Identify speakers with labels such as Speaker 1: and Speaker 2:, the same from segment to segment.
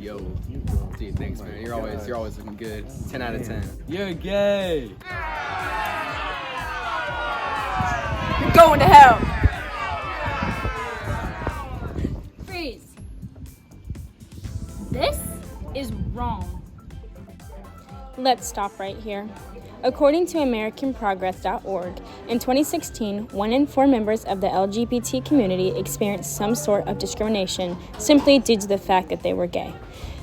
Speaker 1: Yo, dude, thanks, man. You're always looking good. 10 out of 10.
Speaker 2: You're gay.
Speaker 3: You're going to hell.
Speaker 4: Freeze. This is wrong.
Speaker 5: Let's stop right here. According to AmericanProgress.org, in 2016, 1 in 4 members of the LGBT community experienced some sort of discrimination simply due to the fact that they were gay.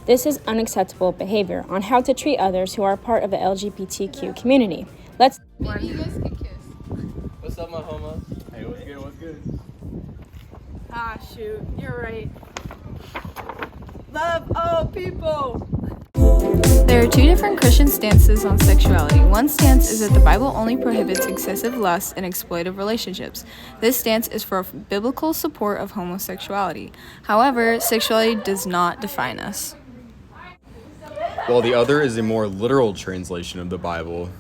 Speaker 5: This is unacceptable behavior on how to treat others who are part of the LGBTQ community.
Speaker 3: Maybe you guys could kiss.
Speaker 2: What's up, my homo?
Speaker 1: Hey, what's good? What's good?
Speaker 3: Ah, shoot. You're right. Love all people. There are two different Christian stances on sexuality. One stance is that the Bible only prohibits excessive lust and exploitive relationships. This stance is for biblical support of homosexuality. However, sexuality does not define us.
Speaker 6: While the other is a more literal translation of the Bible,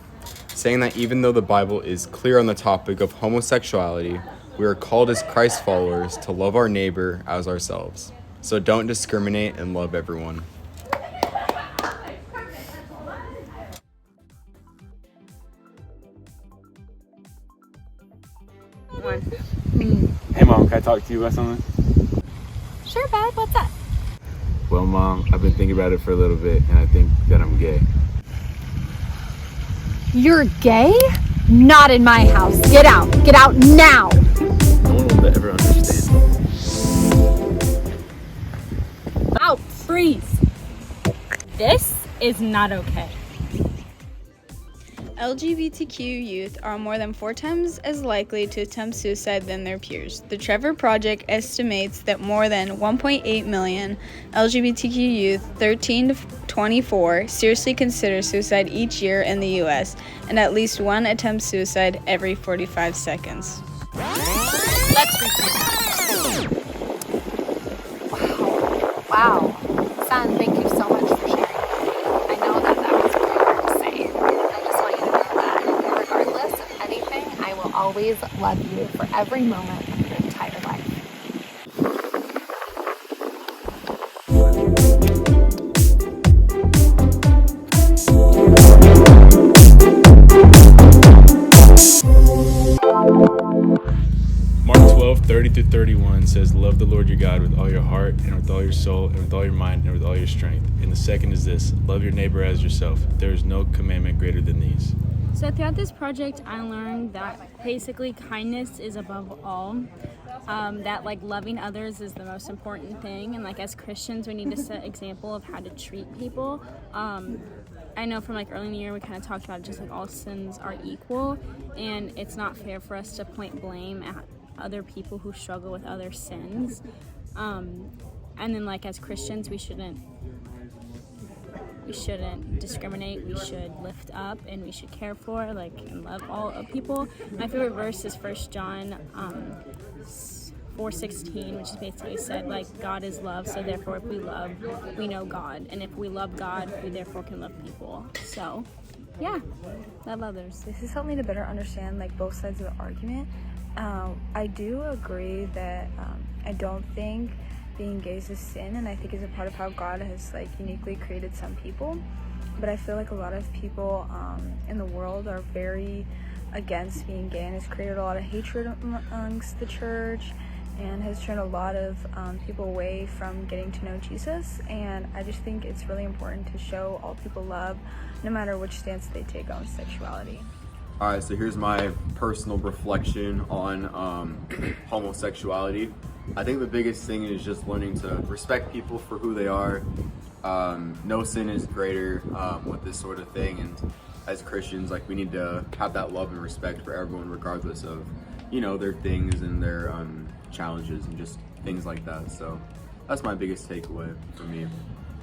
Speaker 6: saying that even though the Bible is clear on the topic of homosexuality, we are called as Christ followers to love our neighbor as ourselves. So don't discriminate and love everyone.
Speaker 7: Hey Mom, can I talk to you about something?
Speaker 4: Sure, bud. What's up?
Speaker 7: Well Mom, I've been thinking about it for a little bit and I think that I'm gay.
Speaker 4: You're gay? Not in my house. Get out. Get out now.
Speaker 7: No one will ever understand.
Speaker 4: Out. Freeze.
Speaker 5: This is not okay.
Speaker 3: LGBTQ youth are more than 4 times as likely to attempt suicide than their peers. The Trevor Project estimates that more than 1.8 million LGBTQ youth 13 to 24 seriously consider suicide each year in the U.S., and at least one attempts suicide every 45 seconds.
Speaker 4: Let's repeat. Wow. Son, thank you so much for sharing. I know that was very hard to say. I just want you to know that regardless of anything, I will always love you for every moment of your entire life.
Speaker 7: Mark 12:30-31 says, love the Lord your God with all your heart and with all your soul and with all your mind and with all your strength. And the second is this, love your neighbor as yourself. There is no commandment greater than these.
Speaker 5: So throughout this project, I learned that basically kindness is above all. That like loving others is the most important thing, and like as Christians, we need to set example of how to treat people. I know from like early in the year we kind of talked about just like all sins are equal, and it's not fair for us to point blame at other people who struggle with other sins. And then like as Christians, we shouldn't discriminate. We should lift up and we should care for and love all people. My favorite verse is 1 John 4:16, which is basically said God is love, so therefore if we love, we know God, and if we love God, we therefore can love people. So yeah, love others.
Speaker 3: This has helped me to better understand both sides of the argument. I do agree that I don't think being gay is a sin, and I think it's a part of how God has uniquely created some people. But I feel like a lot of people in the world are very against being gay, and has created a lot of hatred amongst the church and has turned a lot of people away from getting to know Jesus. And I just think it's really important to show all people love, no matter which stance they take on sexuality.
Speaker 6: Alright, so here's my personal reflection on homosexuality. I think the biggest thing is just learning to respect people for who they are. No sin is greater with this sort of thing, and as Christians, we need to have that love and respect for everyone, regardless of, their things and their challenges and just things like that. So that's my biggest takeaway for me.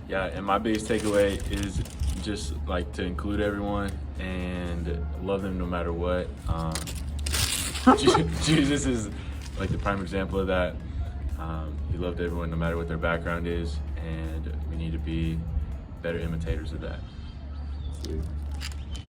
Speaker 7: Yeah, and my biggest takeaway is just to include everyone and love them no matter what. Jesus is the prime example of that. He loved everyone no matter what their background is, and we need to be better imitators of that.
Speaker 6: Sweet.